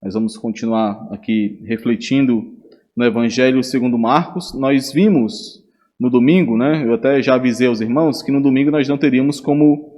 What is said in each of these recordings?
Nós vamos continuar aqui refletindo no Evangelho segundo Marcos. Nós vimos no domingo, né? Eu até já avisei aos irmãos que no domingo nós não teríamos como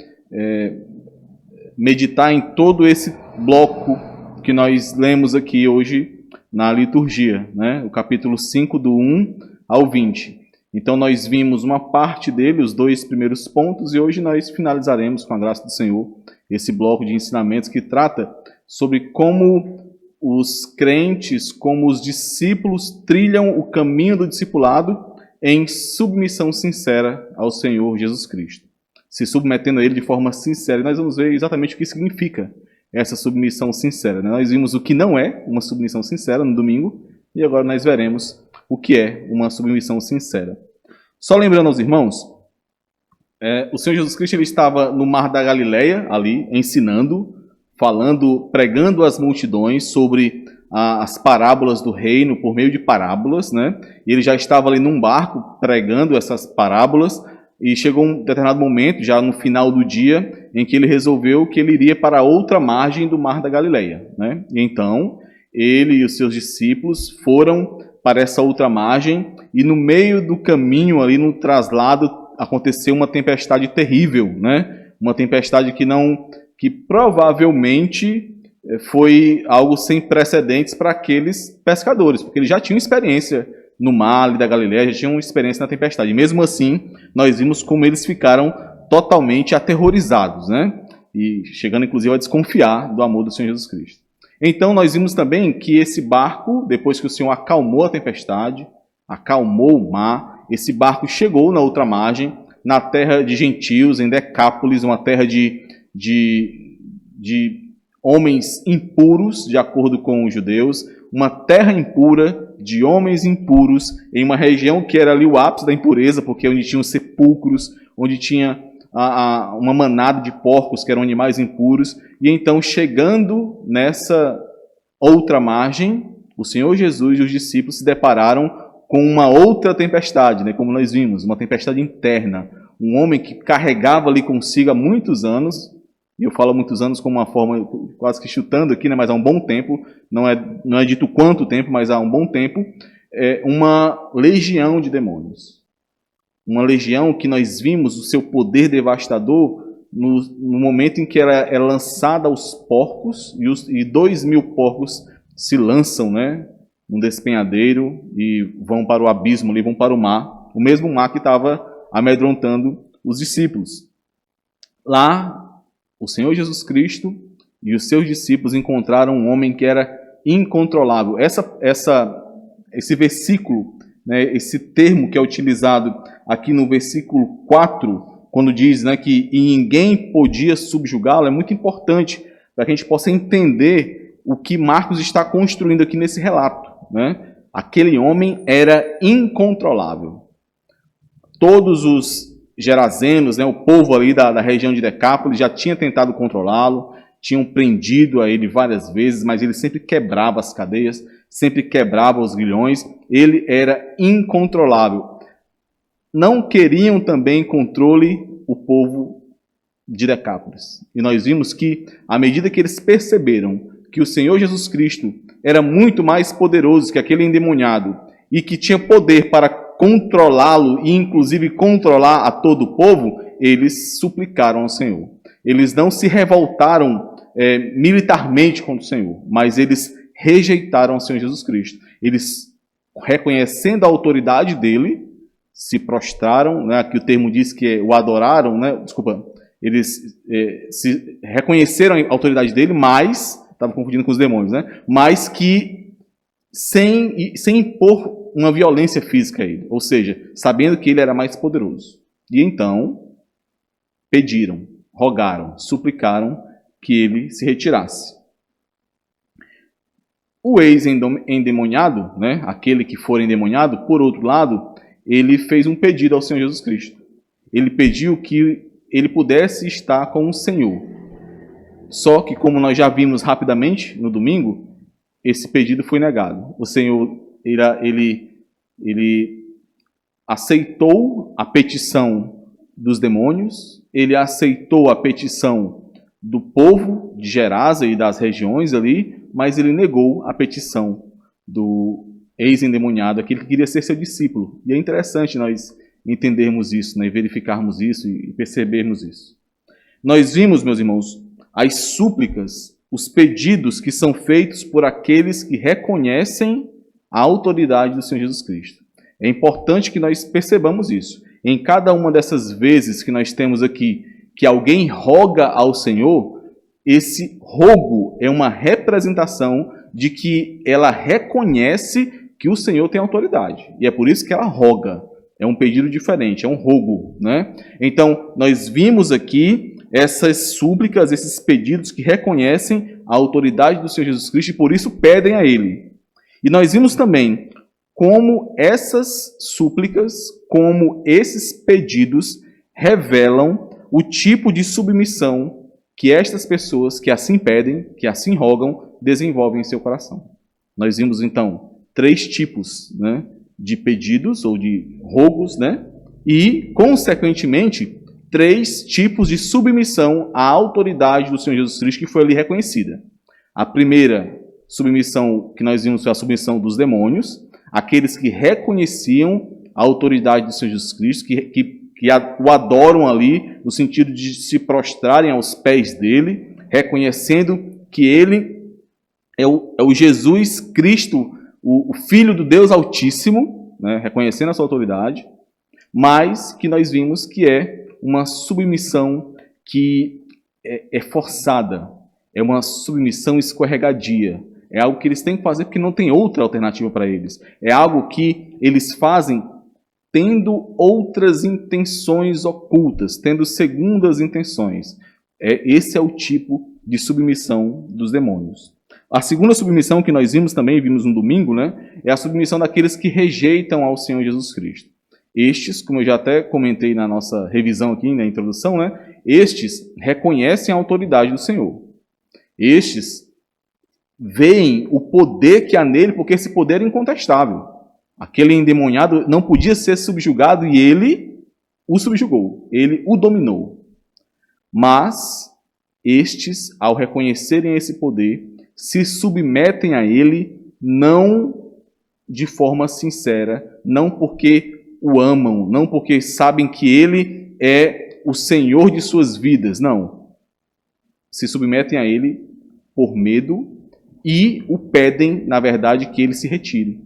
meditar em todo esse bloco que nós lemos aqui hoje na liturgia, né? O capítulo 5, do 1 ao 20. Então nós vimos uma parte dele, os 2 primeiros pontos, e hoje nós finalizaremos, com a graça do Senhor, esse bloco de ensinamentos que trata sobre como os crentes, como os discípulos trilham o caminho do discipulado em submissão sincera ao Senhor Jesus Cristo, se submetendo a Ele de forma sincera. E nós vamos ver exatamente o que significa essa submissão sincera, né? Nós vimos o que não é uma submissão sincera no domingo, e agora nós veremos o que é uma submissão sincera. Só lembrando aos irmãos, o Senhor Jesus Cristo ele estava no Mar da Galileia, ali, ensinando, falando, pregando às multidões sobre as parábolas do reino, por meio de parábolas, né? E ele já estava ali num barco, pregando essas parábolas, e chegou um determinado momento, já no final do dia, em que ele resolveu que ele iria para a outra margem do Mar da Galileia, né? E então, ele e os seus discípulos foram para essa outra margem, e no meio do caminho, ali no traslado, aconteceu uma tempestade terrível, né? Uma tempestade que provavelmente foi algo sem precedentes para aqueles pescadores, porque eles já tinham experiência no mar ali da Galileia, já tinham experiência na tempestade. E mesmo assim, nós vimos como eles ficaram totalmente aterrorizados, né? E chegando inclusive a desconfiar do amor do Senhor Jesus Cristo. Então nós vimos também que esse barco, depois que o Senhor acalmou a tempestade, acalmou o mar, esse barco chegou na outra margem, na terra de gentios, em Decápolis, uma terra de homens impuros, de acordo com os judeus, uma terra impura de homens impuros, em uma região que era ali o ápice da impureza, porque onde tinham sepulcros, onde tinha uma manada de porcos, que eram animais impuros. E então, chegando nessa outra margem, o Senhor Jesus e os discípulos se depararam com uma outra tempestade, né? Como nós vimos, uma tempestade interna. Um homem que carregava ali consigo há muitos anos, e eu falo muitos anos como uma forma, quase que chutando aqui, né? Mas há um bom tempo, não é dito quanto tempo, mas há um bom tempo, uma legião de demônios. Uma legião que nós vimos o seu poder devastador no momento em que ela é lançada aos porcos, e 2.000 porcos se lançam, né, num despenhadeiro e vão para o abismo, ali, vão para o mar, o mesmo mar que estava amedrontando os discípulos. Lá, o Senhor Jesus Cristo e os seus discípulos encontraram um homem que era incontrolável. Esse versículo, né, esse termo que é utilizado aqui no versículo 4, quando diz, né, que ninguém podia subjugá-lo, é muito importante para que a gente possa entender o que Marcos está construindo aqui nesse relato, né? Aquele homem era incontrolável. Todos os gerazenos, né, o povo ali da região de Decápolis já tinha tentado controlá-lo, tinham prendido a ele várias vezes, mas ele sempre quebrava as cadeias, sempre quebrava os grilhões. Ele era incontrolável. Não queriam também controle o povo de Decápolis. E nós vimos que, à medida que eles perceberam que o Senhor Jesus Cristo era muito mais poderoso que aquele endemoniado e que tinha poder para controlá-lo e inclusive controlar a todo o povo, eles suplicaram ao Senhor. Eles não se revoltaram militarmente contra o Senhor, mas eles rejeitaram o Senhor Jesus Cristo. Eles, reconhecendo a autoridade dele, se prostraram, né? Aqui o termo diz que o adoraram, né? Desculpa, eles se reconheceram a autoridade dele, mas, estava confundindo com os demônios, né? Mas que sem impor uma violência física a ele, ou seja, sabendo que ele era mais poderoso. E então pediram, rogaram, suplicaram que ele se retirasse. O ex-endemoniado, né, aquele que for endemoniado, por outro lado, ele fez um pedido ao Senhor Jesus Cristo. Ele pediu que ele pudesse estar com o Senhor. Só que, como nós já vimos rapidamente no domingo, esse pedido foi negado. O Senhor, ele aceitou a petição dos demônios, ele aceitou a petição do povo de Gerasa e das regiões ali, mas ele negou a petição do ex-endemoniado, aquele que queria ser seu discípulo. E é interessante nós entendermos isso, né, verificarmos isso e percebermos isso. Nós vimos, meus irmãos, as súplicas, os pedidos que são feitos por aqueles que reconhecem a autoridade do Senhor Jesus Cristo. É importante que nós percebamos isso. Em cada uma dessas vezes que nós temos aqui que alguém roga ao Senhor, esse rogo é uma representação de que ela reconhece que o Senhor tem autoridade. E é por isso que ela roga. É um pedido diferente, é um rogo, né? Então, nós vimos aqui essas súplicas, esses pedidos que reconhecem a autoridade do Senhor Jesus Cristo e por isso pedem a Ele. E nós vimos também como essas súplicas, como esses pedidos revelam o tipo de submissão que estas pessoas que assim pedem, que assim rogam, desenvolvem em seu coração. Nós vimos então 3 tipos, né, de pedidos ou de rogos, né, e, consequentemente, 3 tipos de submissão à autoridade do Senhor Jesus Cristo que foi ali reconhecida. A primeira submissão que nós vimos foi a submissão dos demônios, aqueles que reconheciam a autoridade do Senhor Jesus Cristo, que o adoram ali, no sentido de se prostrarem aos pés dele, reconhecendo que ele é o Jesus Cristo, o Filho do Deus Altíssimo, né, reconhecendo a sua autoridade, mas que nós vimos que é uma submissão que é forçada, é uma submissão escorregadia, é algo que eles têm que fazer porque não tem outra alternativa para eles, é algo que eles fazem tendo outras intenções ocultas, tendo segundas intenções. Esse é o tipo de submissão dos demônios. A segunda submissão que nós vimos no domingo, né, é a submissão daqueles que rejeitam ao Senhor Jesus Cristo. Estes, como eu já até comentei na nossa revisão aqui, na introdução, né, estes reconhecem a autoridade do Senhor. Estes veem o poder que há nele, porque esse poder é incontestável. Aquele endemoniado não podia ser subjugado e ele o subjugou, ele o dominou. Mas estes, ao reconhecerem esse poder, se submetem a ele não de forma sincera, não porque o amam, não porque sabem que ele é o Senhor de suas vidas, não. Se submetem a ele por medo e o pedem, na verdade, que ele se retire.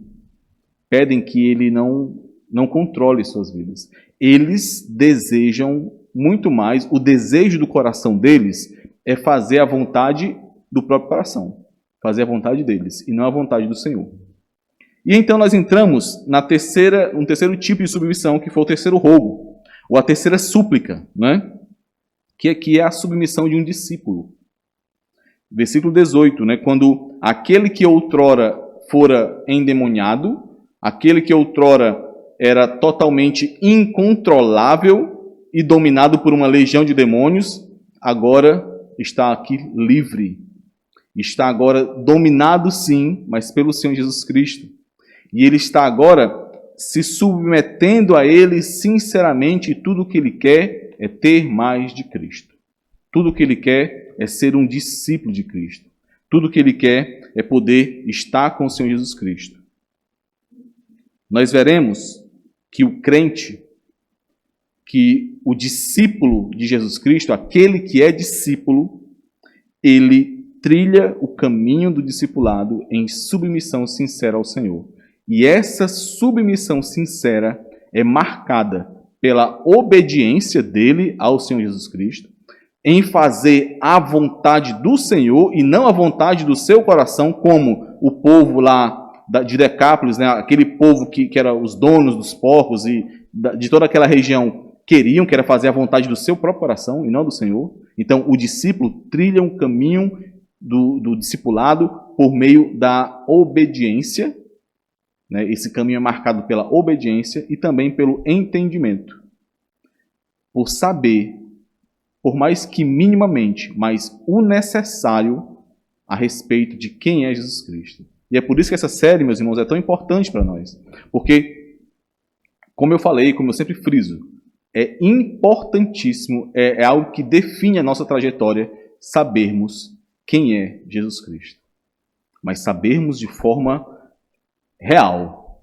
Pedem que ele não controle suas vidas. Eles desejam muito mais, o desejo do coração deles é fazer a vontade do próprio coração, fazer a vontade deles, e não a vontade do Senhor. E então nós entramos no terceiro tipo de submissão, que foi o terceiro rogo, ou a terceira súplica, né? Que aqui é a submissão de um discípulo. Versículo 18, né? Quando aquele que outrora fora endemoniado, aquele que outrora era totalmente incontrolável e dominado por uma legião de demônios, agora está aqui livre. Está agora dominado, sim, mas pelo Senhor Jesus Cristo. E ele está agora se submetendo a ele sinceramente, e tudo o que ele quer é ter mais de Cristo. Tudo o que ele quer é ser um discípulo de Cristo. Tudo o que ele quer é poder estar com o Senhor Jesus Cristo. Nós veremos que o crente, que o discípulo de Jesus Cristo, aquele que é discípulo, ele trilha o caminho do discipulado em submissão sincera ao Senhor. E essa submissão sincera é marcada pela obediência dele ao Senhor Jesus Cristo, em fazer a vontade do Senhor e não a vontade do seu coração, como o povo lá de Decápolis, né, aquele povo que era os donos dos porcos e de toda aquela região queriam, que era fazer a vontade do seu próprio coração e não do Senhor. Então, o discípulo trilha um caminho do discipulado por meio da obediência, né? Esse caminho é marcado pela obediência e também pelo entendimento. Por saber, por mais que minimamente, mas o necessário a respeito de quem é Jesus Cristo. E é por isso que essa série, meus irmãos, é tão importante para nós. Porque, como eu falei, como eu sempre friso, É importantíssimo, é algo que define a nossa trajetória, sabermos quem é Jesus Cristo. Mas sabermos de forma real,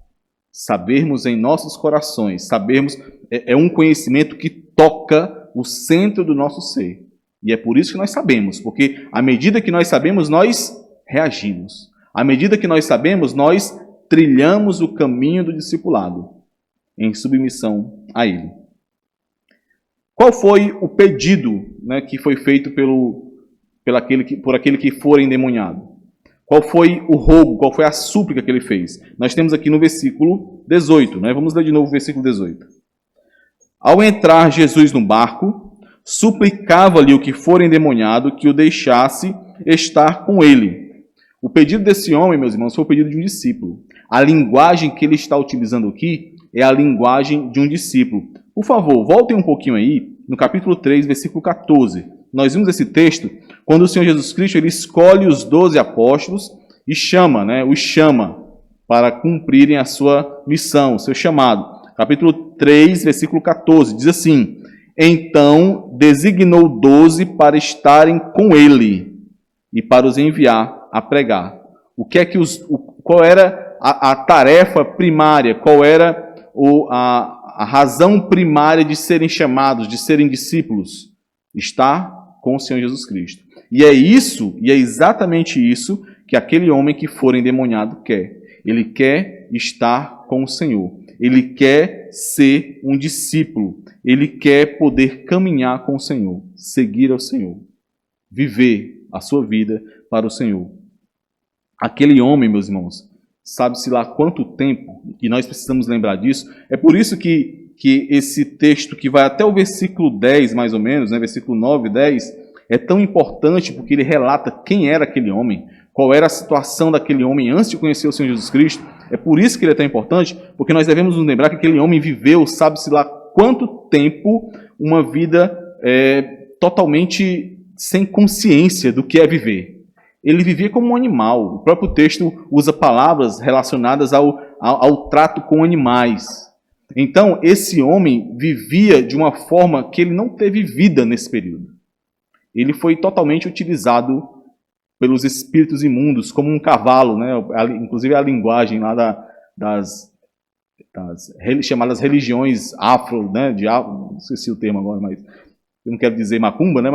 sabermos em nossos corações, sabermos, é um conhecimento que toca o centro do nosso ser. E é por isso que nós sabemos, porque à medida que nós sabemos, nós reagimos. À medida que nós sabemos, nós trilhamos o caminho do discipulado, em submissão a Ele. Qual foi o pedido, né, que foi feito por aquele que for endemoniado? Qual foi o rogo, qual foi a súplica que ele fez? Nós temos aqui no versículo 18, né? Vamos ler de novo o versículo 18. Ao entrar Jesus no barco, suplicava-lhe o que for endemoniado que o deixasse estar com ele. O pedido desse homem, meus irmãos, foi o pedido de um discípulo. A linguagem que ele está utilizando aqui é a linguagem de um discípulo. Por favor, voltem um pouquinho aí, no capítulo 3, versículo 14. Nós vimos esse texto quando o Senhor Jesus Cristo ele escolhe os 12 apóstolos e os chama para cumprirem a sua missão, o seu chamado. Capítulo 3, versículo 14, diz assim: então designou 12 para estarem com ele e para os enviar a pregar. Qual era a tarefa primária? Qual era a razão primária de serem chamados, de serem discípulos? Estar com o Senhor Jesus Cristo. E é exatamente isso que aquele homem que for endemoniado quer. Ele quer estar com o Senhor. Ele quer ser um discípulo. Ele quer poder caminhar com o Senhor, seguir ao Senhor, viver a sua vida para o Senhor. Aquele homem, meus irmãos, sabe-se lá quanto tempo, e nós precisamos lembrar disso. É por isso que esse texto, que vai até o versículo 10, mais ou menos, né, versículo 9 e 10, é tão importante, porque ele relata quem era aquele homem, qual era a situação daquele homem antes de conhecer o Senhor Jesus Cristo. É por isso que ele é tão importante, porque nós devemos nos lembrar que aquele homem viveu, sabe-se lá quanto tempo, uma vida totalmente sem consciência do que é viver. Ele vivia como um animal. O próprio texto usa palavras relacionadas ao trato com animais. Então, esse homem vivia de uma forma que ele não teve vida nesse período. Ele foi totalmente utilizado pelos espíritos imundos, como um cavalo, né? Inclusive a linguagem lá das chamadas religiões afro, né? Não esqueci o termo agora, mas eu não quero dizer macumba, né?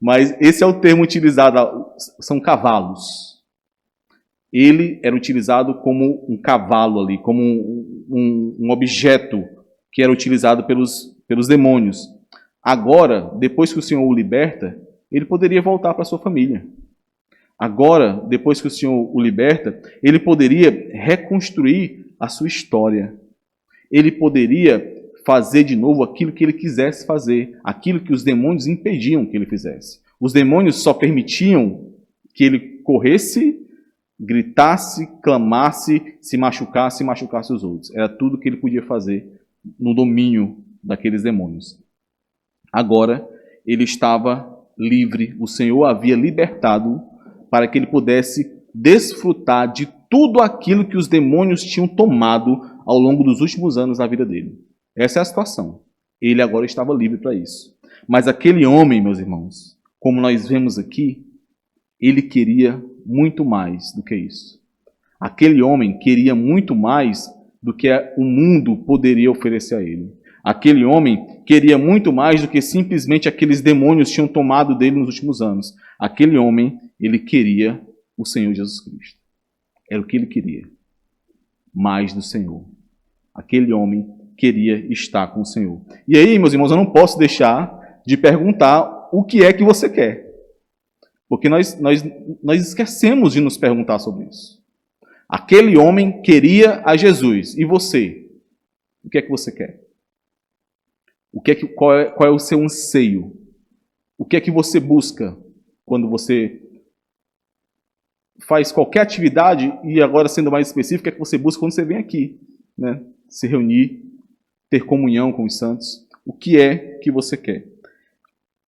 Mas esse é o termo utilizado, são cavalos. Ele era utilizado como um cavalo ali, como um objeto que era utilizado pelos demônios. Agora, depois que o Senhor o liberta, ele poderia voltar para sua família. Agora, depois que o Senhor o liberta, ele poderia reconstruir a sua história. Ele poderia fazer de novo aquilo que ele quisesse fazer, aquilo que os demônios impediam que ele fizesse. Os demônios só permitiam que ele corresse, gritasse, clamasse, se machucasse os outros. Era tudo que ele podia fazer no domínio daqueles demônios. Agora, ele estava livre, o Senhor o havia libertado para que ele pudesse desfrutar de tudo aquilo que os demônios tinham tomado ao longo dos últimos anos da vida dele. Essa é a situação. Ele agora estava livre para isso. Mas aquele homem, meus irmãos, como nós vemos aqui, ele queria muito mais do que isso. Aquele homem queria muito mais do que o mundo poderia oferecer a ele. Aquele homem queria muito mais do que simplesmente aqueles demônios tinham tomado dele nos últimos anos. Aquele homem, ele queria o Senhor Jesus Cristo. Era o que ele queria. Mais do Senhor. Aquele homem queria estar com o Senhor. E aí, meus irmãos, eu não posso deixar de perguntar o que é que você quer. Porque nós esquecemos de nos perguntar sobre isso. Aquele homem queria a Jesus. E você? O que é que você quer? Qual é o seu anseio? O que é que você busca quando você faz qualquer atividade? E agora, sendo mais específico, o que é que você busca quando você vem aqui, né? Se reunir, ter comunhão com os santos? O que é que você quer?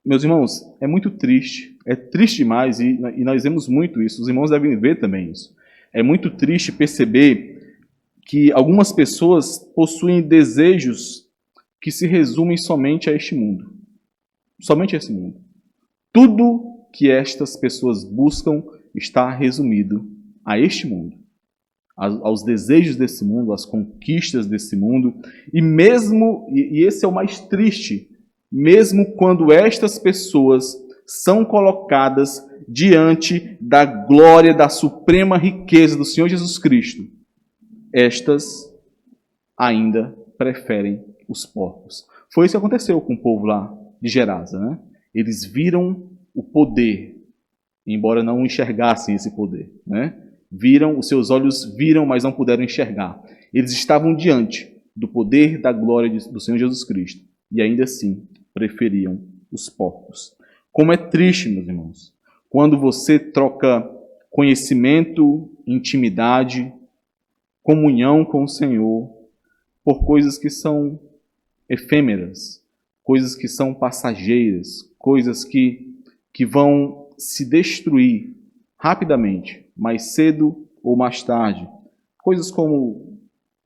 Meus irmãos, é muito triste. É triste demais e nós vemos muito isso. Os irmãos devem ver também isso. É muito triste perceber que algumas pessoas possuem desejos que se resumem somente a este mundo. Somente a esse mundo. Tudo que estas pessoas buscam está resumido a este mundo, aos desejos desse mundo, às conquistas desse mundo, e esse é o mais triste, mesmo quando estas pessoas são colocadas diante da glória, da suprema riqueza do Senhor Jesus Cristo, estas ainda preferem os porcos. Foi isso que aconteceu com o povo lá de Gerasa, né? Eles viram o poder, embora não enxergassem esse poder, né? Viram, os seus olhos viram, mas não puderam enxergar. Eles estavam diante do poder da glória do Senhor Jesus Cristo e ainda assim preferiam os porcos. Como é triste, meus irmãos, quando você troca conhecimento, intimidade, comunhão com o Senhor por coisas que são efêmeras, coisas que são passageiras, coisas que vão se destruir rapidamente, mais cedo ou mais tarde. Coisas como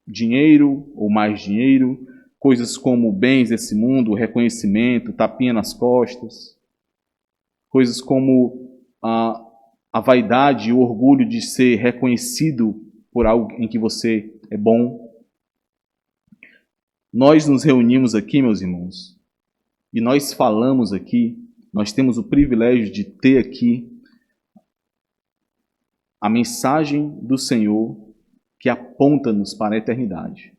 dinheiro ou mais dinheiro, coisas como bens desse mundo, reconhecimento, tapinha nas costas, coisas como a vaidade e o orgulho de ser reconhecido por algo em que você é bom. Nós nos reunimos aqui, meus irmãos, e nós falamos aqui, nós temos o privilégio de ter aqui a mensagem do Senhor que aponta-nos para a eternidade.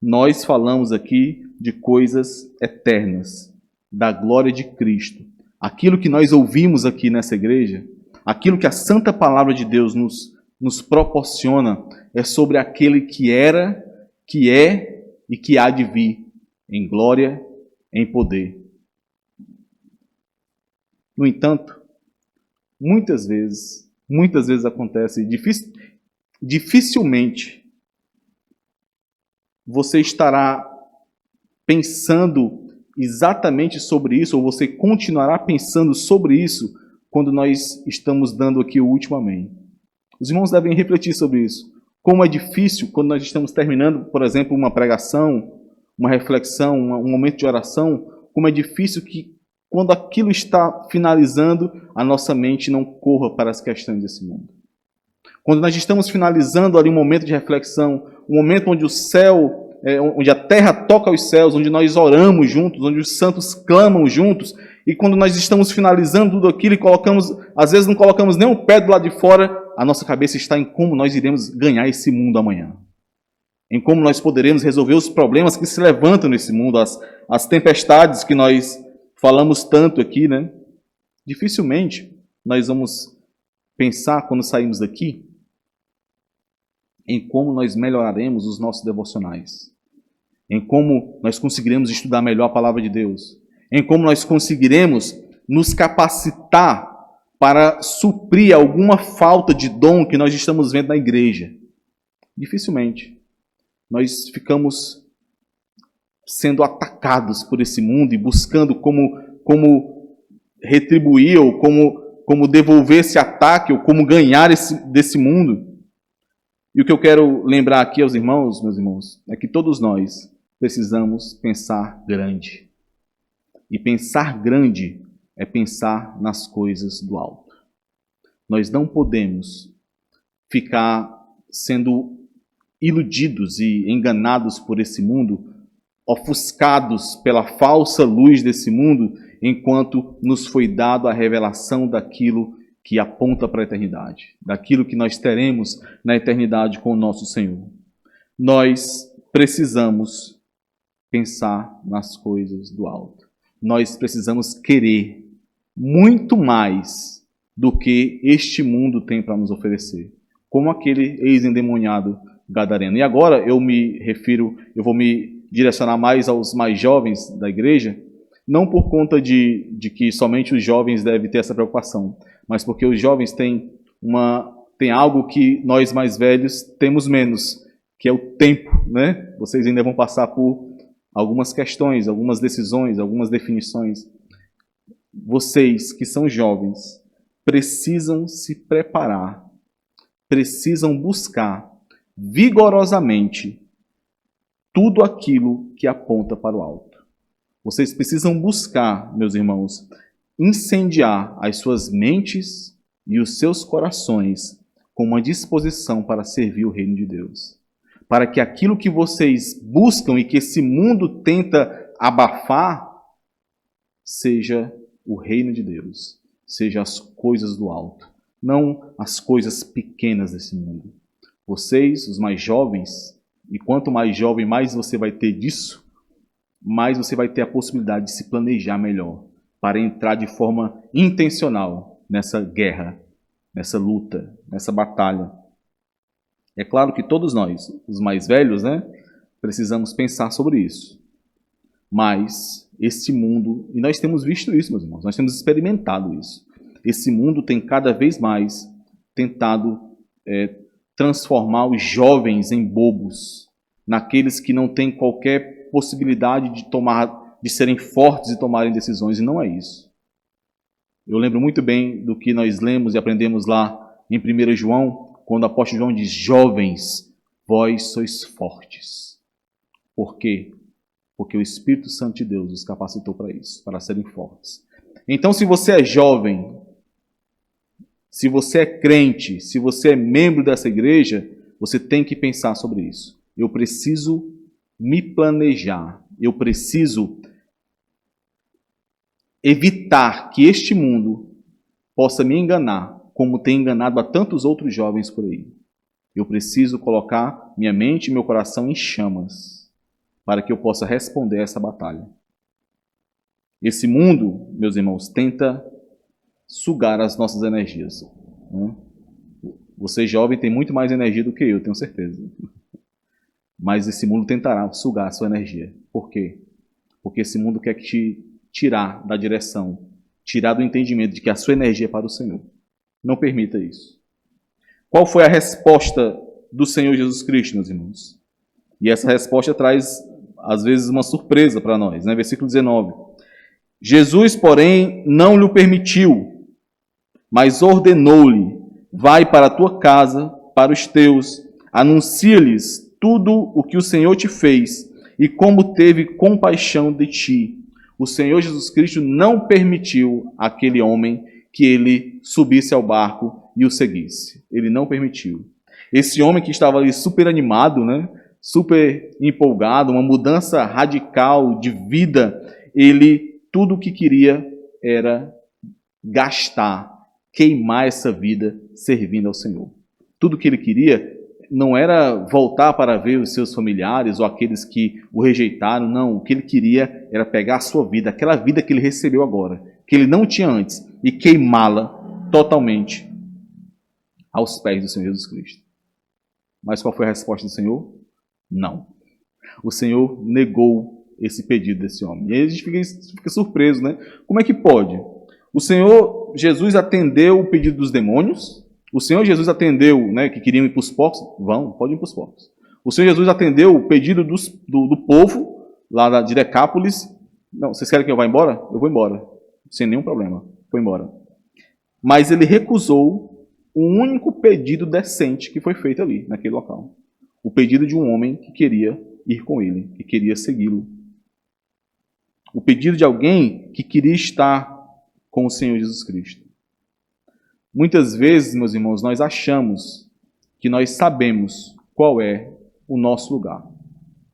Nós falamos aqui de coisas eternas, da glória de Cristo. Aquilo que nós ouvimos aqui nessa igreja, aquilo que a santa palavra de Deus nos proporciona, é sobre aquele que era, que é e que há de vir em glória, em poder. No entanto, muitas vezes acontece, dificilmente você estará pensando exatamente sobre isso, ou você continuará pensando sobre isso quando nós estamos dando aqui o último amém. Os irmãos devem refletir sobre isso. Como é difícil quando nós estamos terminando, por exemplo, uma pregação, uma reflexão, um momento de oração, como é difícil que quando aquilo está finalizando, a nossa mente não corra para as questões desse mundo. Quando nós estamos finalizando ali um momento de reflexão, um momento onde o céu, onde a terra toca os céus, onde nós oramos juntos, onde os santos clamam juntos, e quando nós estamos finalizando tudo aquilo e colocamos, às vezes não colocamos nem o pé do lado de fora, a nossa cabeça está em como nós iremos ganhar esse mundo amanhã. Em como nós poderemos resolver os problemas que se levantam nesse mundo, as tempestades que nós falamos tanto aqui, né? Dificilmente nós vamos pensar, quando saímos daqui, em como nós melhoraremos os nossos devocionais, em como nós conseguiremos estudar melhor a palavra de Deus, em como nós conseguiremos nos capacitar para suprir alguma falta de dom que nós estamos vendo na igreja. Dificilmente. Nós ficamos sendo atacados por esse mundo e buscando como retribuir ou como devolver esse ataque ou como ganhar desse mundo. E o que eu quero lembrar aqui aos irmãos, meus irmãos, é que todos nós precisamos pensar grande. E pensar grande é pensar nas coisas do alto. Nós não podemos ficar sendo iludidos e enganados por esse mundo, ofuscados pela falsa luz desse mundo, enquanto nos foi dado a revelação daquilo que aponta para a eternidade, daquilo que nós teremos na eternidade com o nosso Senhor. Nós precisamos pensar nas coisas do alto. Nós precisamos querer muito mais do que este mundo tem para nos oferecer, como aquele ex-endemoniado gadareno. E agora eu vou me direcionar mais aos mais jovens da igreja, não por conta de que somente os jovens devem ter essa preocupação, mas porque os jovens têm algo que nós mais velhos temos menos, que é o tempo, né? Vocês ainda vão passar por algumas questões, algumas decisões, algumas definições. Vocês que são jovens precisam se preparar, precisam buscar vigorosamente tudo aquilo que aponta para o alto. Vocês precisam buscar, meus irmãos, incendiar as suas mentes e os seus corações com uma disposição para servir o reino de Deus. Para que aquilo que vocês buscam e que esse mundo tenta abafar seja o reino de Deus, seja as coisas do alto, não as coisas pequenas desse mundo. Vocês, os mais jovens, e quanto mais jovem, mais você vai ter disso, mais você vai ter a possibilidade de se planejar melhor para entrar de forma intencional nessa guerra, nessa luta, nessa batalha. É claro que todos nós, os mais velhos, precisamos pensar sobre isso. Mas este mundo, e nós temos visto isso, meus irmãos, nós temos experimentado isso. Esse mundo tem cada vez mais tentado transformar os jovens em bobos, naqueles que não têm qualquer possibilidade de serem fortes e tomarem decisões, e não é isso. Eu lembro muito bem do que nós lemos e aprendemos lá em 1 João, quando o apóstolo João diz: jovens, vós sois fortes. Por quê? Porque o Espírito Santo de Deus os capacitou para isso, para serem fortes. Então, se você é jovem, se você é crente, se você é membro dessa igreja, você tem que pensar sobre isso. Eu preciso me planejar, eu preciso evitar que este mundo possa me enganar, como tem enganado a tantos outros jovens por aí. Eu preciso colocar minha mente e meu coração em chamas, para que eu possa responder a essa batalha. Esse mundo, meus irmãos, tenta sugar as nossas energias. Você jovem tem muito mais energia do que eu, tenho certeza. Mas esse mundo tentará sugar a sua energia. Por quê? Porque esse mundo quer te tirar da direção, tirar do entendimento de que a sua energia é para o Senhor. Não permita isso. Qual foi a resposta do Senhor Jesus Cristo, meus irmãos? E essa resposta traz, às vezes, uma surpresa para nós. Versículo 19. Jesus, porém, não lhe permitiu, mas ordenou-lhe: vai para a tua casa, para os teus, anuncia-lhes tudo o que o Senhor te fez e como teve compaixão de ti. O Senhor Jesus Cristo não permitiu àquele homem que ele subisse ao barco e o seguisse. Ele não permitiu. Esse homem que estava ali super animado, super empolgado, uma mudança radical de vida, tudo o que queria era gastar, queimar essa vida servindo ao Senhor. Tudo o que ele queria não era voltar para ver os seus familiares ou aqueles que o rejeitaram, não. O que ele queria era pegar a sua vida, aquela vida que ele recebeu agora, que ele não tinha antes, e queimá-la totalmente aos pés do Senhor Jesus Cristo. Mas qual foi a resposta do Senhor? Não. O Senhor negou esse pedido desse homem. E aí a gente fica surpreso, Como é que pode? O Senhor Jesus atendeu o pedido dos demônios. O Senhor Jesus atendeu, que queriam ir para os porcos. Pode ir para os porcos. O Senhor Jesus atendeu o pedido do povo, lá de Decápolis. Não, vocês querem que eu vá embora? Eu vou embora. Sem nenhum problema. Foi embora. Mas ele recusou o único pedido decente que foi feito ali, naquele local. O pedido de um homem que queria ir com ele, que queria segui-lo. O pedido de alguém que queria estar com o Senhor Jesus Cristo. Muitas vezes, meus irmãos, nós achamos que nós sabemos qual é o nosso lugar,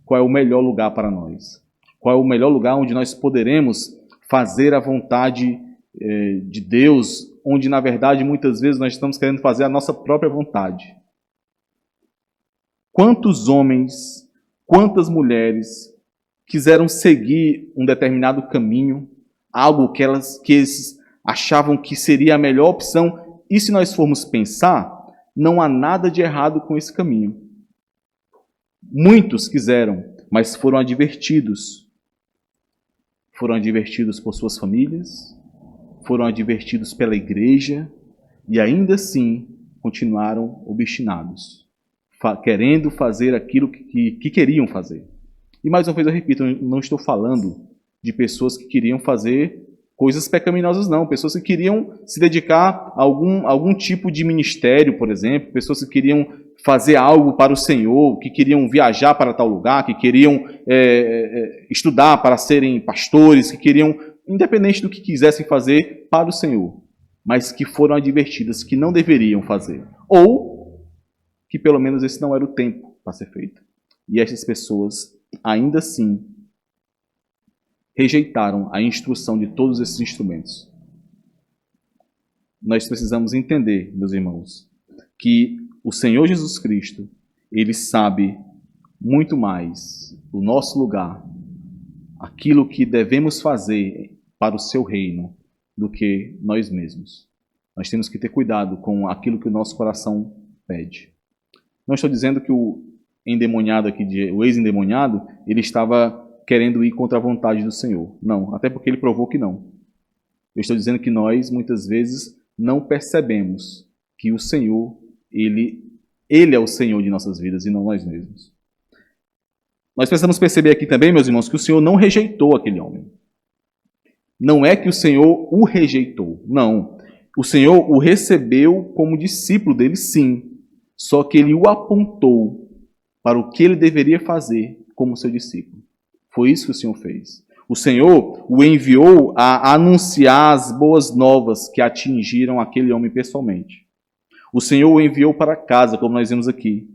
qual é o melhor lugar para nós, qual é o melhor lugar onde nós poderemos fazer a vontade de Deus, onde, na verdade, muitas vezes nós estamos querendo fazer a nossa própria vontade. Quantos homens, quantas mulheres quiseram seguir um determinado caminho, algo que eles achavam que seria a melhor opção, e se nós formos pensar, não há nada de errado com esse caminho. Muitos quiseram, mas foram advertidos. Foram advertidos por suas famílias, foram advertidos pela igreja, e ainda assim continuaram obstinados, querendo fazer aquilo que queriam fazer. E mais uma vez eu repito, eu não estou falando de pessoas que queriam fazer coisas pecaminosas, não. Pessoas que queriam se dedicar a algum tipo de ministério, por exemplo. Pessoas que queriam fazer algo para o Senhor, que queriam viajar para tal lugar, que queriam estudar para serem pastores, que queriam, independente do que quisessem fazer, para o Senhor, mas que foram advertidas que não deveriam fazer, ou que pelo menos esse não era o tempo para ser feito. E essas pessoas, ainda assim, rejeitaram a instrução de todos esses instrumentos. Nós precisamos entender, meus irmãos, que o Senhor Jesus Cristo, Ele sabe muito mais o nosso lugar, aquilo que devemos fazer para o seu reino, do que nós mesmos. Nós temos que ter cuidado com aquilo que o nosso coração pede. Não estou dizendo que o endemoniado aqui, o ex-endemoniado, ele estava querendo ir contra a vontade do Senhor. Não, até porque ele provou que não. Eu estou dizendo que nós, muitas vezes, não percebemos que o Senhor, Ele é o Senhor de nossas vidas e não nós mesmos. Nós precisamos perceber aqui também, meus irmãos, que o Senhor não rejeitou aquele homem. Não é que o Senhor o rejeitou, não. O Senhor o recebeu como discípulo dele, sim. Só que ele o apontou para o que ele deveria fazer como seu discípulo. Foi isso que o Senhor fez. O Senhor o enviou a anunciar as boas novas que atingiram aquele homem pessoalmente. O Senhor o enviou para casa, como nós vemos aqui.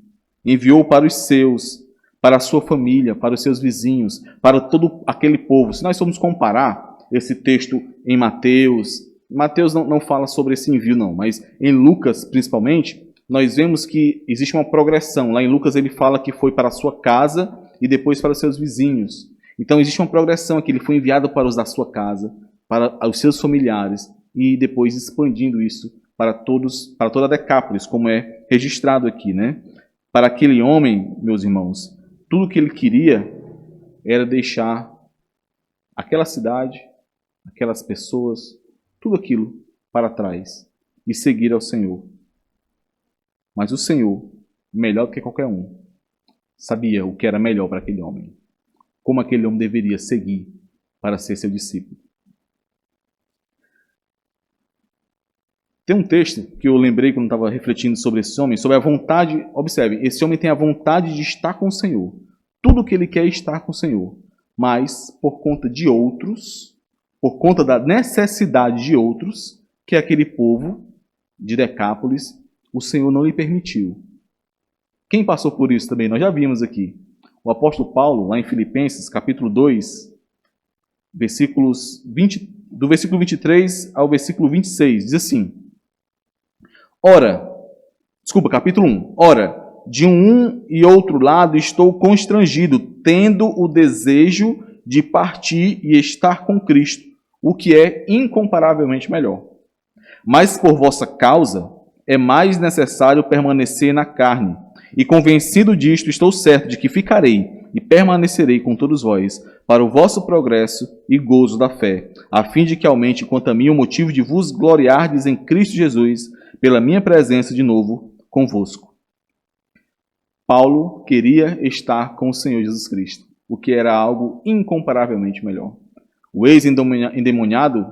Enviou para os seus, para a sua família, para os seus vizinhos, para todo aquele povo. Se nós formos comparar esse texto em Mateus não fala sobre esse envio não, mas em Lucas principalmente, nós vemos que existe uma progressão. Lá em Lucas ele fala que foi para a sua casa e depois para os seus vizinhos. Então existe uma progressão aqui, ele foi enviado para os da sua casa, para os seus familiares e depois expandindo isso para toda a Decápolis, como é registrado aqui, né? Para aquele homem, meus irmãos, tudo que ele queria era deixar aquela cidade, aquelas pessoas, tudo aquilo para trás e seguir ao Senhor. Mas o Senhor, melhor do que qualquer um, sabia o que era melhor para aquele homem, como aquele homem deveria seguir para ser seu discípulo. Tem um texto que eu lembrei quando estava refletindo sobre esse homem, sobre a vontade. Observe, esse homem tem a vontade de estar com o Senhor. Tudo o que ele quer é estar com o Senhor. Mas, por conta de outros, por conta da necessidade de outros, que é aquele povo de Decápolis, o Senhor não lhe permitiu. Quem passou por isso também? Nós já vimos aqui. O apóstolo Paulo, lá em Filipenses, capítulo 2, do versículo 23 ao versículo 26, diz assim: capítulo 1. Ora, de um e outro lado estou constrangido, tendo o desejo de partir e estar com Cristo, o que é incomparavelmente melhor. Mas por vossa causa é mais necessário permanecer na carne. E convencido disto, estou certo de que ficarei e permanecerei com todos vós, para o vosso progresso e gozo da fé, a fim de que aumente quanto a mim o motivo de vos gloriardes em Cristo Jesus, pela minha presença de novo convosco. Paulo queria estar com o Senhor Jesus Cristo, o que era algo incomparavelmente melhor. O ex-endemoniado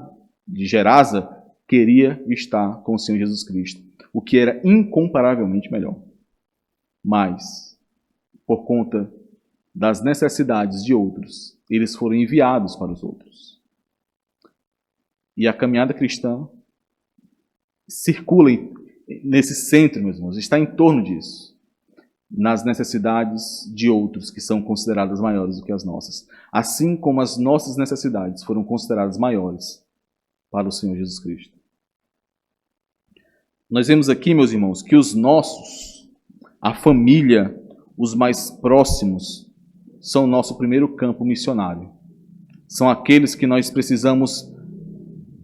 de Gerasa queria estar com o Senhor Jesus Cristo, o que era incomparavelmente melhor. Mas, por conta das necessidades de outros, eles foram enviados para os outros. E a caminhada cristã circula nesse centro, meus irmãos, está em torno disso, nas necessidades de outros que são consideradas maiores do que as nossas, assim como as nossas necessidades foram consideradas maiores para o Senhor Jesus Cristo. Nós vemos aqui, meus irmãos, que os nossos, a família, os mais próximos, são o nosso primeiro campo missionário. São aqueles que nós precisamos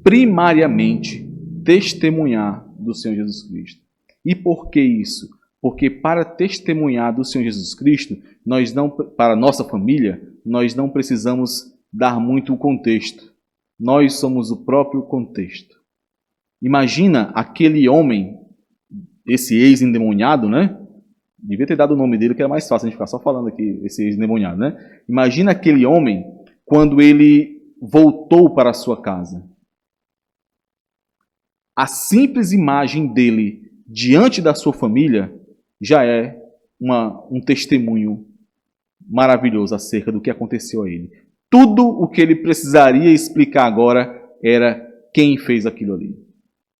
primariamente testemunhar do Senhor Jesus Cristo. E por que isso? Porque para testemunhar do Senhor Jesus Cristo, para a nossa família, nós não precisamos dar muito o contexto. Nós somos o próprio contexto. Imagina aquele homem, esse ex-endemoniado, né? Devia ter dado o nome dele, que era mais fácil a gente ficar só falando aqui, esse ex-endemoniado, né? Imagina aquele homem quando ele voltou para a sua casa. A simples imagem dele diante da sua família já é um testemunho maravilhoso acerca do que aconteceu a ele. Tudo o que ele precisaria explicar agora era quem fez aquilo ali.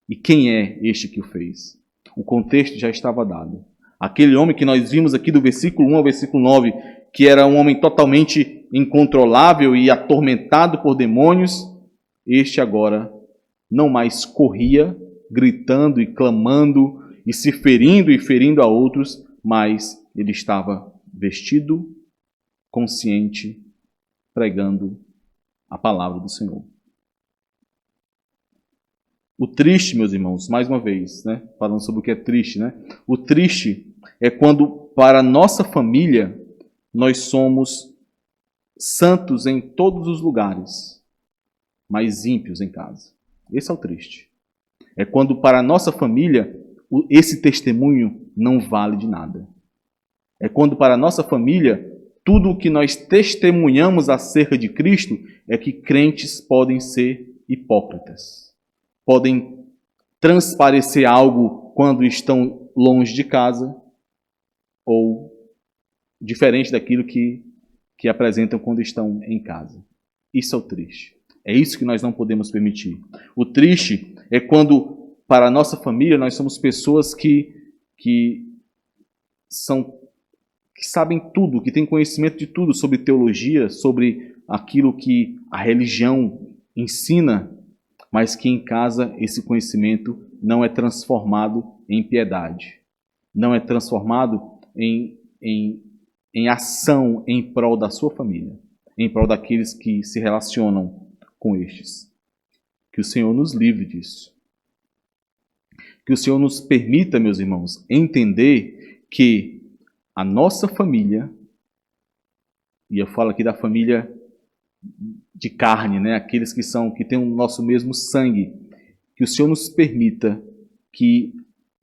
E quem é este que o fez. O contexto já estava dado. Aquele homem que nós vimos aqui do versículo 1 ao versículo 9, que era um homem totalmente incontrolável e atormentado por demônios, este agora não mais corria, gritando e clamando e se ferindo e ferindo a outros, mas ele estava vestido, consciente, pregando a palavra do Senhor. O triste, meus irmãos, mais uma vez, né, falando sobre o que é triste, né? O triste é quando, para a nossa família, nós somos santos em todos os lugares, mas ímpios em casa. Esse é o triste. É quando, para a nossa família, esse testemunho não vale de nada. É quando, para a nossa família, tudo o que nós testemunhamos acerca de Cristo é que crentes podem ser hipócritas. Podem transparecer algo quando estão longe de casa ou diferente daquilo que apresentam quando estão em casa. Isso é o triste. É isso que nós não podemos permitir. O triste é quando, para a nossa família, nós somos pessoas que sabem tudo, que têm conhecimento de tudo sobre teologia, sobre aquilo que a religião ensina, mas que em casa esse conhecimento não é transformado em piedade, não é transformado em ação em prol da sua família, em prol daqueles que se relacionam com estes. Que o Senhor nos livre disso. Que o Senhor nos permita, meus irmãos, entender que a nossa família, e eu falo aqui da família de carne, né? Aqueles que têm o nosso mesmo sangue, que o Senhor nos permita que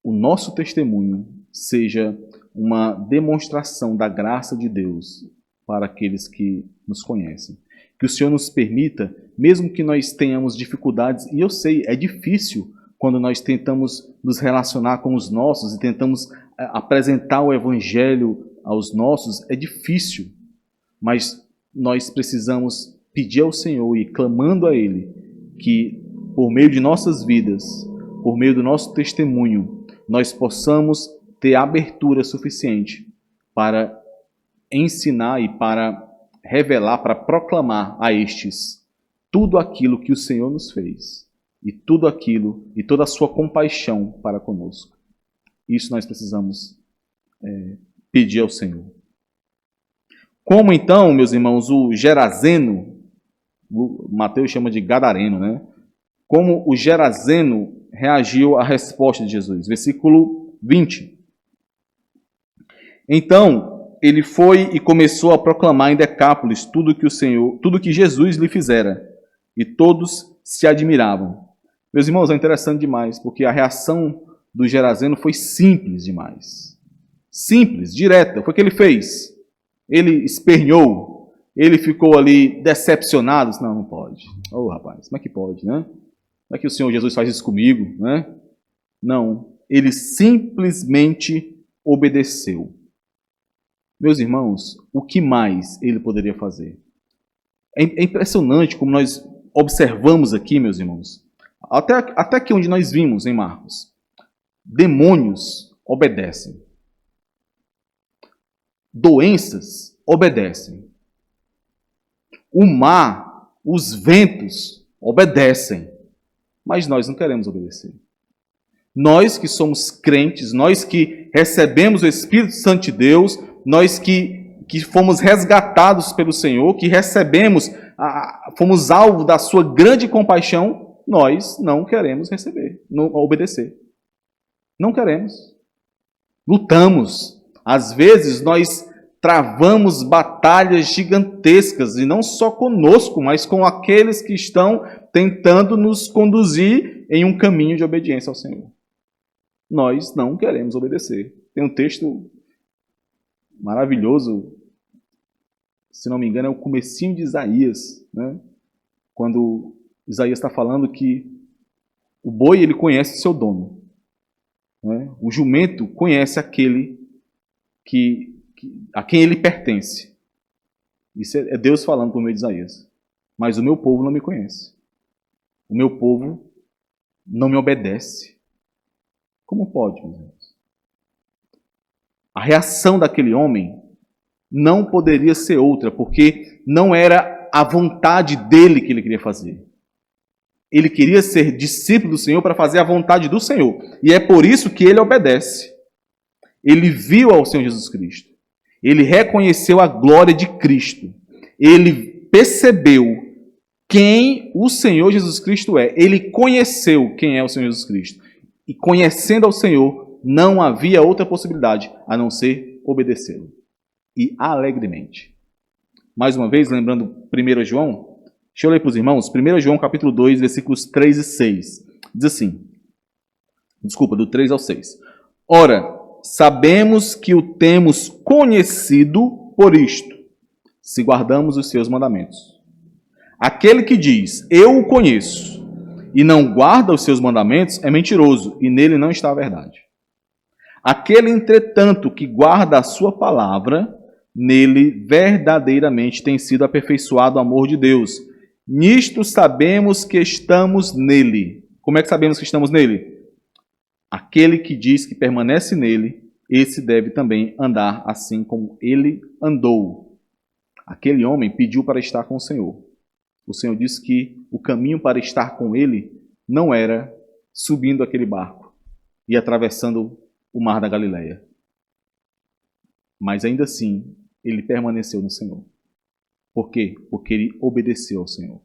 o nosso testemunho seja uma demonstração da graça de Deus para aqueles que nos conhecem. Que o Senhor nos permita, mesmo que nós tenhamos dificuldades, e eu sei, é difícil quando nós tentamos nos relacionar com os nossos e tentamos apresentar o Evangelho aos nossos, é difícil, mas nós precisamos pedir ao Senhor e clamando a Ele que, por meio de nossas vidas, por meio do nosso testemunho, nós possamos ter abertura suficiente para ensinar e para revelar, para proclamar a estes tudo aquilo que o Senhor nos fez e tudo aquilo e toda a sua compaixão para conosco. Isso nós precisamos pedir ao Senhor. Como então, meus irmãos, o Gerazeno, o Mateus chama de Gadareno, né? Como o Gerazeno reagiu à resposta de Jesus. Versículo 20. Então, ele foi e começou a proclamar em Decápolis tudo que Jesus lhe fizera, e todos se admiravam. Meus irmãos, é interessante demais, porque a reação do Gerazeno foi simples demais. Simples, direta. Foi o que ele fez. Ele esperneou, ele ficou ali decepcionado. Não pode. Rapaz, como é que pode, né? Como é que o Senhor Jesus faz isso comigo, né? Não, ele simplesmente obedeceu. Meus irmãos, o que mais ele poderia fazer? É impressionante como nós observamos aqui, meus irmãos, até aqui onde nós vimos em Marcos, demônios obedecem. Doenças obedecem. O mar, os ventos obedecem. Mas nós não queremos obedecer. Nós que somos crentes, nós que recebemos o Espírito Santo de Deus, nós que fomos resgatados pelo Senhor, que fomos alvo da sua grande compaixão, nós não queremos obedecer. Não queremos. Lutamos. Às vezes nós travamos batalhas gigantescas, e não só conosco, mas com aqueles que estão tentando nos conduzir em um caminho de obediência ao Senhor. Nós não queremos obedecer. Tem um texto maravilhoso, se não me engano, é o comecinho de Isaías, né? Quando Isaías está falando que o boi ele conhece o seu dono, né? O jumento conhece aquele a quem ele pertence. Isso é Deus falando por meio de Isaías. Mas o meu povo não me conhece. O meu povo não me obedece. Como pode, meus irmãos? A reação daquele homem não poderia ser outra, porque não era a vontade dele que ele queria fazer. Ele queria ser discípulo do Senhor para fazer a vontade do Senhor. E é por isso que ele obedece. Ele viu ao Senhor Jesus Cristo. Ele reconheceu a glória de Cristo. Ele percebeu quem o Senhor Jesus Cristo é. Ele conheceu quem é o Senhor Jesus Cristo. E conhecendo ao Senhor, não havia outra possibilidade a não ser obedecê-lo. E alegremente. Mais uma vez, lembrando 1 João, deixa eu ler para os irmãos, 1 João capítulo 2, versículos 3 e 6. Diz assim, do 3 ao 6. Ora, sabemos que o temos conhecido por isto, se guardamos os seus mandamentos. Aquele que diz, eu o conheço, e não guarda os seus mandamentos, é mentiroso, e nele não está a verdade. Aquele, entretanto, que guarda a sua palavra, nele verdadeiramente tem sido aperfeiçoado o amor de Deus. Nisto sabemos que estamos nele. Como é que sabemos que estamos nele? Aquele que diz que permanece nele, esse deve também andar assim como ele andou. Aquele homem pediu para estar com o Senhor. O Senhor disse que o caminho para estar com ele não era subindo aquele barco e atravessando o mar da Galileia. Mas ainda assim, ele permaneceu no Senhor. Por quê? Porque ele obedeceu ao Senhor.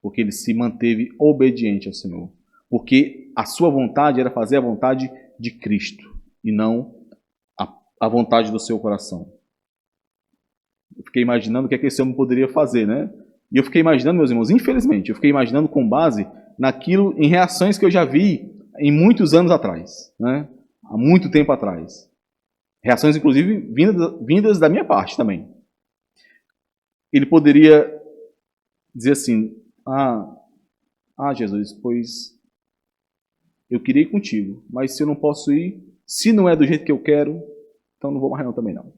Porque ele se manteve obediente ao Senhor. Porque a sua vontade era fazer a vontade de Cristo e não a vontade do seu coração. Eu fiquei imaginando o que é que esse homem poderia fazer, né? E eu fiquei imaginando, meus irmãos, infelizmente, eu fiquei imaginando com base naquilo, em reações que eu já vi em muitos anos atrás, né? Há muito tempo atrás. Reações, inclusive, vindas da minha parte também. Ele poderia dizer assim, Jesus, pois eu queria ir contigo, mas se eu não posso ir, se não é do jeito que eu quero, então não vou mais não também não.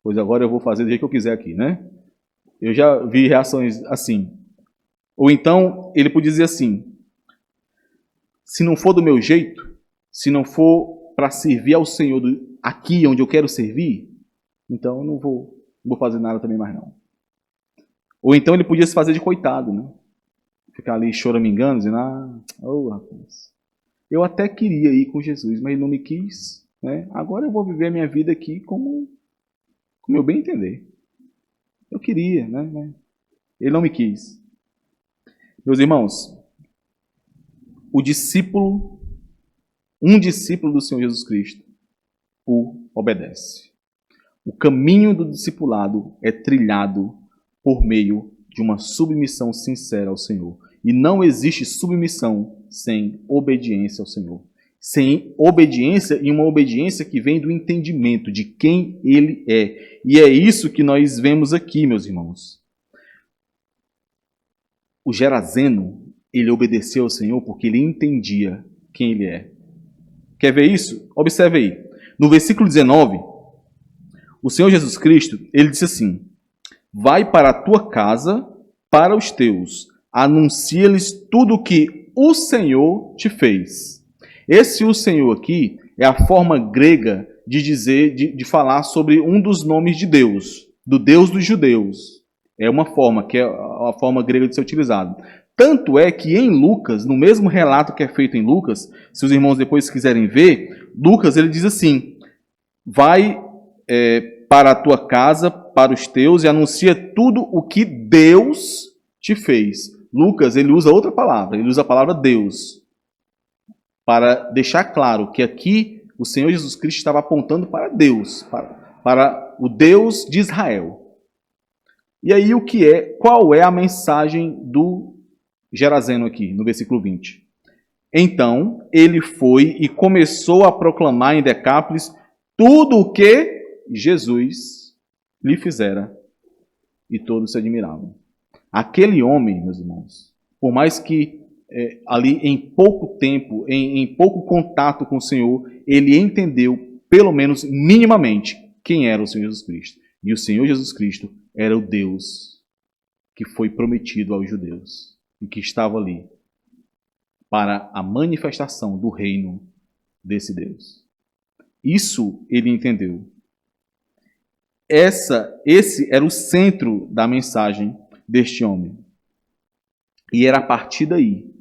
Pois agora eu vou fazer do jeito que eu quiser aqui, né? Eu já vi reações assim. Ou então, ele podia dizer assim, se não for do meu jeito, se não for para servir ao Senhor aqui onde eu quero servir, então eu não vou fazer nada também mais não. Ou então ele podia se fazer de coitado, né? Ficar ali choramingando, dizendo, rapaz, eu até queria ir com Jesus, mas ele não me quis, né? Agora eu vou viver a minha vida aqui como eu bem entender. Eu queria, né? Ele não me quis. Meus irmãos, um discípulo do Senhor Jesus Cristo o obedece. O caminho do discipulado é trilhado por meio de uma submissão sincera ao Senhor. E não existe submissão sem obediência ao Senhor. Sem obediência, e uma obediência que vem do entendimento de quem Ele é. E é isso que nós vemos aqui, meus irmãos. O Gerazeno, ele obedeceu ao Senhor porque ele entendia quem Ele é. Quer ver isso? Observe aí. No versículo 19, o Senhor Jesus Cristo, ele disse assim, vai para a tua casa, para os teus, anuncia-lhes tudo o que o Senhor te fez. Esse o Senhor aqui é a forma grega de dizer, de falar sobre um dos nomes de Deus, do Deus dos judeus. É uma forma, que é a forma grega de ser utilizado. Tanto é que em Lucas, no mesmo relato que é feito em Lucas, se os irmãos depois quiserem ver, Lucas ele diz assim, vai para a tua casa, para os teus, e anuncia tudo o que Deus te fez. Lucas, ele usa outra palavra, ele usa a palavra Deus, para deixar claro que aqui o Senhor Jesus Cristo estava apontando para Deus, para o Deus de Israel. E aí qual é a mensagem do Gerazeno aqui, no versículo 20? Então, ele foi e começou a proclamar em Decápolis tudo o que Jesus lhe fizera, e todos se admiravam. Aquele homem, meus irmãos, por mais que ali em pouco tempo, em pouco contato com o Senhor, ele entendeu, pelo menos minimamente, quem era o Senhor Jesus Cristo. E o Senhor Jesus Cristo era o Deus que foi prometido aos judeus e que estava ali para a manifestação do reino desse Deus. Isso ele entendeu. Esse era o centro da mensagem deste homem. E era a partir daí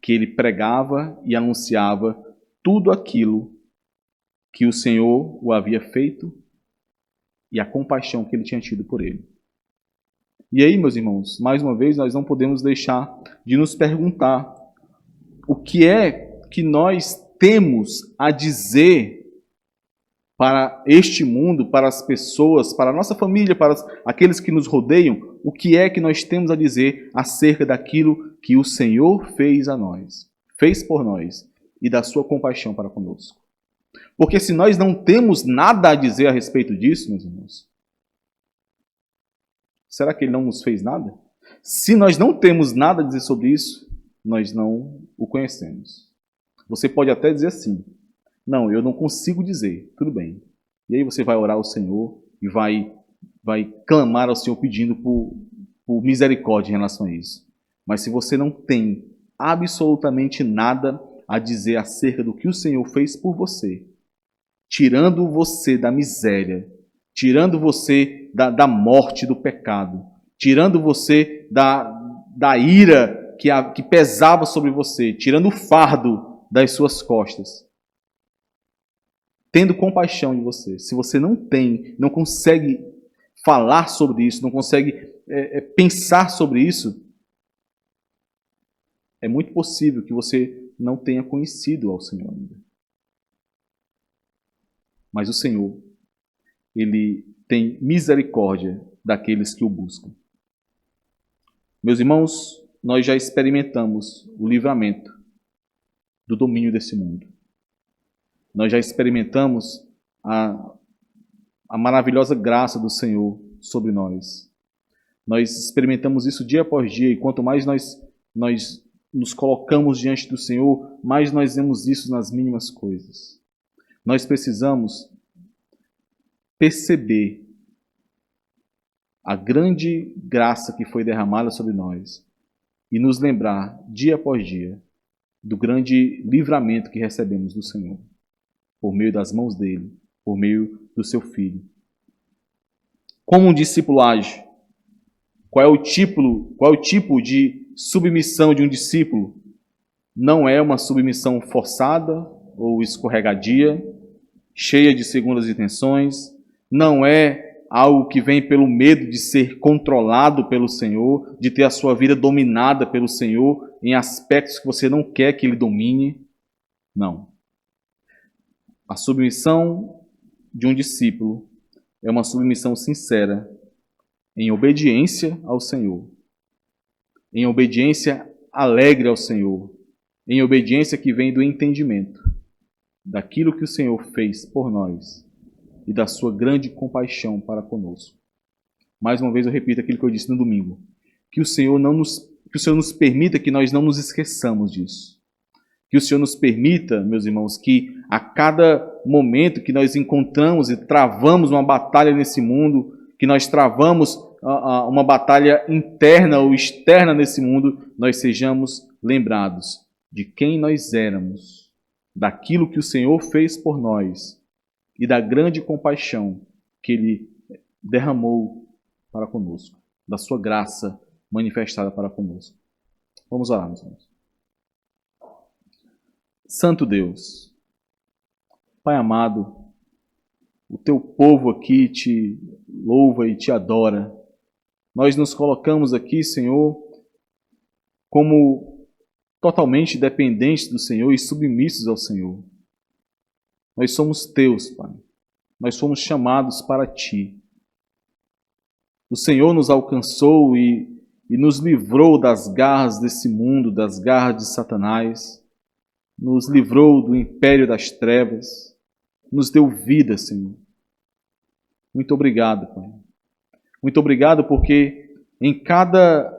que ele pregava e anunciava tudo aquilo que o Senhor o havia feito e a compaixão que ele tinha tido por ele. E aí, meus irmãos, mais uma vez, nós não podemos deixar de nos perguntar o que é que nós temos a dizer para este mundo, para as pessoas, para a nossa família, para aqueles que nos rodeiam, o que é que nós temos a dizer acerca daquilo que o Senhor fez a nós, fez por nós e da sua compaixão para conosco. Porque se nós não temos nada a dizer a respeito disso, meus irmãos, será que ele não nos fez nada? Se nós não temos nada a dizer sobre isso, nós não o conhecemos. Você pode até dizer assim, não, eu não consigo dizer, tudo bem. E aí você vai orar ao Senhor e vai clamar ao Senhor pedindo por misericórdia em relação a isso. Mas se você não tem absolutamente nada a dizer acerca do que o Senhor fez por você, tirando você da miséria, tirando você da morte, do pecado, tirando você da ira que pesava sobre você, tirando o fardo das suas costas, tendo compaixão de você. Se você não consegue falar sobre isso, não consegue pensar sobre isso, é muito possível que você não tenha conhecido ao Senhor ainda. Mas o Senhor, Ele tem misericórdia daqueles que o buscam. Meus irmãos, nós já experimentamos o livramento do domínio desse mundo. Nós já experimentamos a maravilhosa graça do Senhor sobre nós. Nós experimentamos isso dia após dia, e quanto mais nós nos colocamos diante do Senhor, mais nós vemos isso nas mínimas coisas. Nós precisamos perceber a grande graça que foi derramada sobre nós e nos lembrar, dia após dia, do grande livramento que recebemos do Senhor, por meio das mãos dele, por meio do seu Filho. Como um discípulo age? Qual é o tipo de submissão de um discípulo? Não é uma submissão forçada ou escorregadia, cheia de segundas intenções. Não é algo que vem pelo medo de ser controlado pelo Senhor, de ter a sua vida dominada pelo Senhor em aspectos que você não quer que Ele domine. Não. A submissão de um discípulo é uma submissão sincera, em obediência ao Senhor, em obediência alegre ao Senhor, em obediência que vem do entendimento daquilo que o Senhor fez por nós e da sua grande compaixão para conosco. Mais uma vez eu repito aquilo que eu disse no domingo, que o Senhor nos permita que nós não nos esqueçamos disso. Que o Senhor nos permita, meus irmãos, que a cada momento que nós encontramos e travamos uma batalha nesse mundo, que nós travamos uma batalha interna ou externa nesse mundo, nós sejamos lembrados de quem nós éramos, daquilo que o Senhor fez por nós e da grande compaixão que Ele derramou para conosco, da sua graça manifestada para conosco. Vamos orar, meus irmãos. Santo Deus, Pai amado, o Teu povo aqui te louva e te adora. Nós nos colocamos aqui, Senhor, como totalmente dependentes do Senhor e submissos ao Senhor. Nós somos Teus, Pai. Nós fomos chamados para Ti. O Senhor nos alcançou e nos livrou das garras desse mundo, das garras de Satanás. Nos livrou do império das trevas. Nos deu vida, Senhor. Muito obrigado, Pai. Muito obrigado porque em cada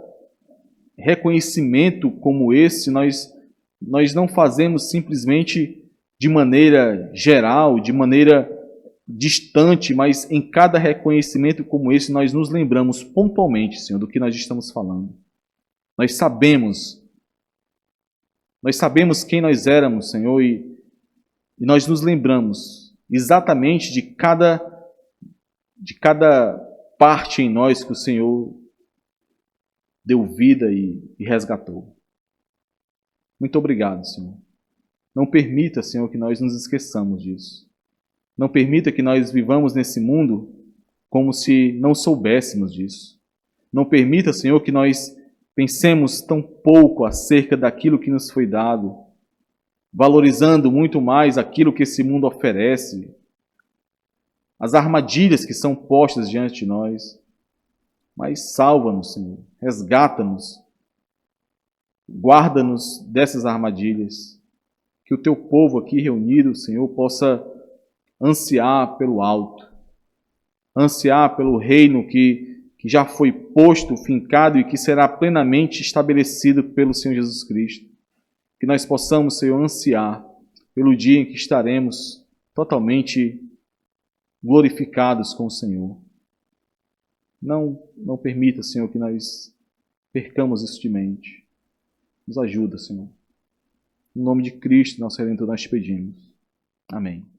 reconhecimento como esse, nós não fazemos simplesmente de maneira geral, de maneira distante, mas em cada reconhecimento como esse, nós nos lembramos pontualmente, Senhor, do que nós estamos falando. Nós sabemos quem nós éramos, Senhor, e nós nos lembramos exatamente de cada parte em nós que o Senhor deu vida e resgatou. Muito obrigado, Senhor. Não permita, Senhor, que nós nos esqueçamos disso. Não permita que nós vivamos nesse mundo como se não soubéssemos disso. Não permita, Senhor, que nós pensemos tão pouco acerca daquilo que nos foi dado, valorizando muito mais aquilo que esse mundo oferece, as armadilhas que são postas diante de nós. Mas salva-nos, Senhor, resgata-nos, guarda-nos dessas armadilhas, que o teu povo aqui reunido, Senhor, possa ansiar pelo alto, ansiar pelo reino que já foi posto, fincado e que será plenamente estabelecido pelo Senhor Jesus Cristo. Que nós possamos, Senhor, ansiar pelo dia em que estaremos totalmente glorificados com o Senhor. Não permita, Senhor, que nós percamos isso de mente. Nos ajuda, Senhor. Em nome de Cristo, nosso Redentor, nós te pedimos. Amém.